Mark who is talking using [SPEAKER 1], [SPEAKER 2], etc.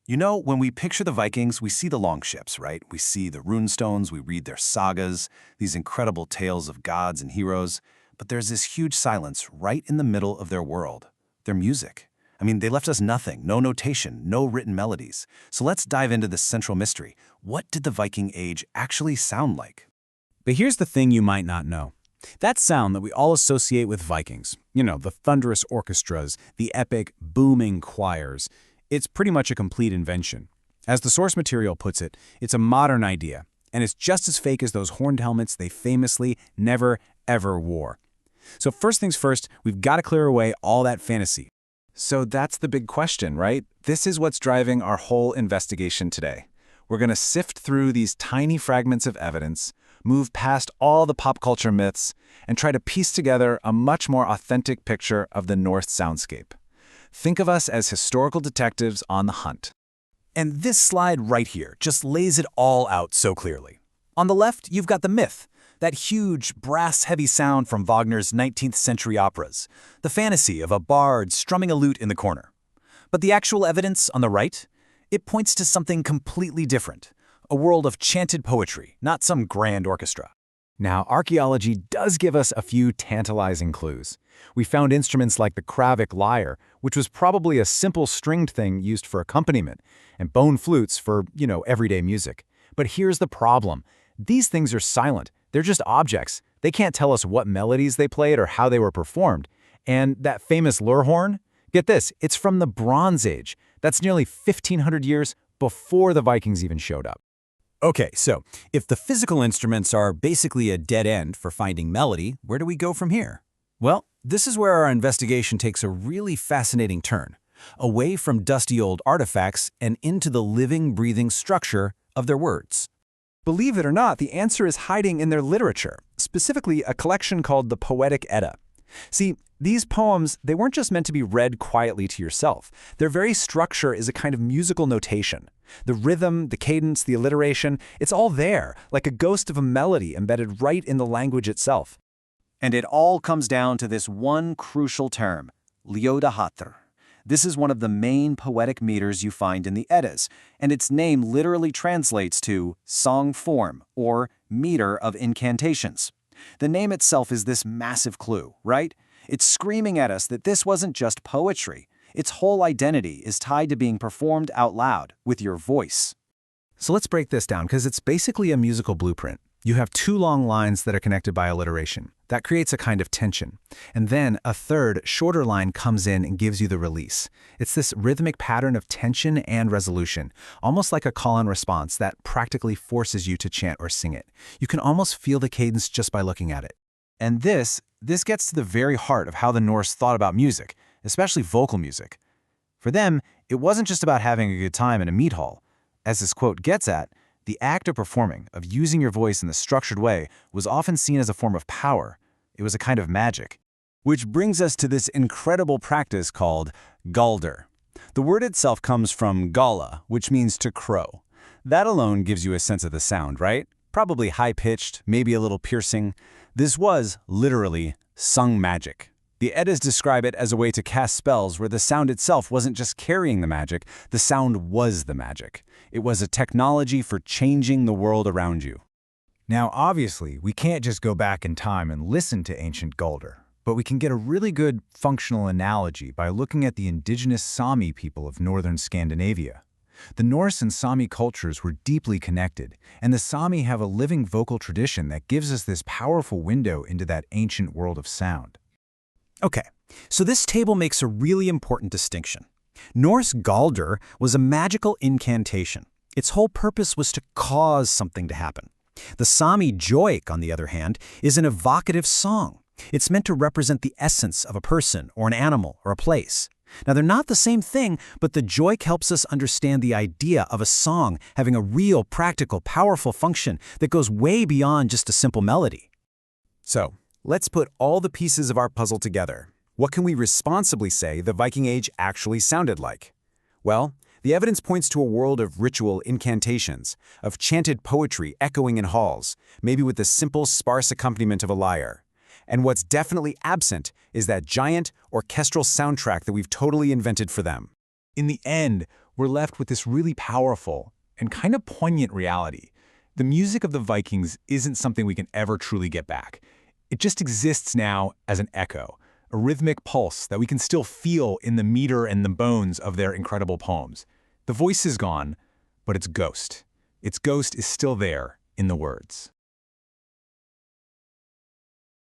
[SPEAKER 1] You know, when we picture the Vikings, we see the long ships, right? We see the runestones, we read their sagas, these incredible tales of gods and heroes. But there's this huge silence right in the middle of their world, their music. I mean, they left us nothing, no notation, no written melodies. So let's dive into this central mystery. What did the Viking Age actually sound like?
[SPEAKER 2] But here's the thing you might not know. That sound that we all associate with Vikings, the thunderous orchestras, the epic, booming choirs, it's pretty much a complete invention. As the source material puts it, it's a modern idea, and it's just as fake as those horned helmets they famously never, ever wore. So first things first, we've got to clear away all that fantasy.
[SPEAKER 3] So that's the big question, right? This is what's driving our whole investigation today. We're going to sift through these tiny fragments of evidence, move past all the pop culture myths, and try to piece together a much more authentic picture of the Norse soundscape. Think of us as historical detectives on the hunt.
[SPEAKER 2] And this slide right here just lays it all out so clearly. On the left, you've got the myth, that huge, brass-heavy sound from Wagner's 19th century operas, the fantasy of a bard strumming a lute in the corner. But the actual evidence on the right, it points to something completely different, a world of chanted poetry, not some grand orchestra.
[SPEAKER 3] Now, archaeology does give us a few tantalizing clues. We found instruments like the Kravic lyre, which was probably a simple stringed thing used for accompaniment, and bone flutes for, everyday music. But here's the problem. These things are silent. They're just objects. They can't tell us what melodies they played or how they were performed. And that famous lyre horn? Get this, it's from the Bronze Age. That's nearly 1,500 years before the Vikings even showed up.
[SPEAKER 2] Okay, so if the physical instruments are basically a dead end for finding melody, where do we go from here? Well, this is where our investigation takes a really fascinating turn, away from dusty old artifacts and into the living, breathing structure of their words.
[SPEAKER 3] Believe it or not, the answer is hiding in their literature, specifically a collection called the Poetic Edda. See, these poems, they weren't just meant to be read quietly to yourself. Their very structure is a kind of musical notation. The rhythm, the cadence, the alliteration, it's all there, like a ghost of a melody embedded right in the language itself.
[SPEAKER 1] And it all comes down to this one crucial term, ljóðaháttr. This is one of the main poetic meters you find in the Eddas, and its name literally translates to song form or meter of incantations. The name itself is this massive clue, right? It's screaming at us that this wasn't just poetry. Its whole identity is tied to being performed out loud with your voice.
[SPEAKER 3] So let's break this down, because it's basically a musical blueprint. You have two long lines that are connected by alliteration. That creates a kind of tension. And then a third, shorter line comes in and gives you the release. It's this rhythmic pattern of tension and resolution, almost like a call and response that practically forces you to chant or sing it. You can almost feel the cadence just by looking at it.
[SPEAKER 1] And this gets to the very heart of how the Norse thought about music, especially vocal music. For them, it wasn't just about having a good time in a meat hall. As this quote gets at, the act of performing, of using your voice in the structured way, was often seen as a form of power. It was a kind of magic.
[SPEAKER 2] Which brings us to this incredible practice called galdur. The word itself comes from gala, which means to crow. That alone gives you a sense of the sound, right? Probably high-pitched, maybe a little piercing. This was, literally, sung magic. The Eddas describe it as a way to cast spells where the sound itself wasn't just carrying the magic, the sound was the magic. It was a technology for changing the world around you.
[SPEAKER 4] Now, obviously, we can't just go back in time and listen to ancient galdur, but we can get a really good functional analogy by looking at the indigenous Sami people of northern Scandinavia. The Norse and Sami cultures were deeply connected, and the Sami have a living vocal tradition that gives us this powerful window into that ancient world of sound.
[SPEAKER 2] Okay, so this table makes a really important distinction. Norse galdur was a magical incantation. Its whole purpose was to cause something to happen. The Sami joik, on the other hand, is an evocative song. It's meant to represent the essence of a person or an animal or a place. Now, they're not the same thing, but the joik helps us understand the idea of a song having a real, practical, powerful function that goes way beyond just a simple melody. So, let's put all the pieces of our puzzle together. What can we responsibly say the Viking Age actually sounded like? Well, the evidence points to a world of ritual incantations, of chanted poetry echoing in halls, maybe with the simple, sparse accompaniment of a lyre. And what's definitely absent is that giant, orchestral soundtrack that we've totally invented for them.
[SPEAKER 4] In the end,
[SPEAKER 3] we're left with this really powerful and kind of poignant reality. The music of the Vikings isn't something we can ever truly get back. It just exists now as an echo, a rhythmic pulse that we can still feel in the meter and the bones of their incredible poems. The voice is gone, but its ghost is still there in the words.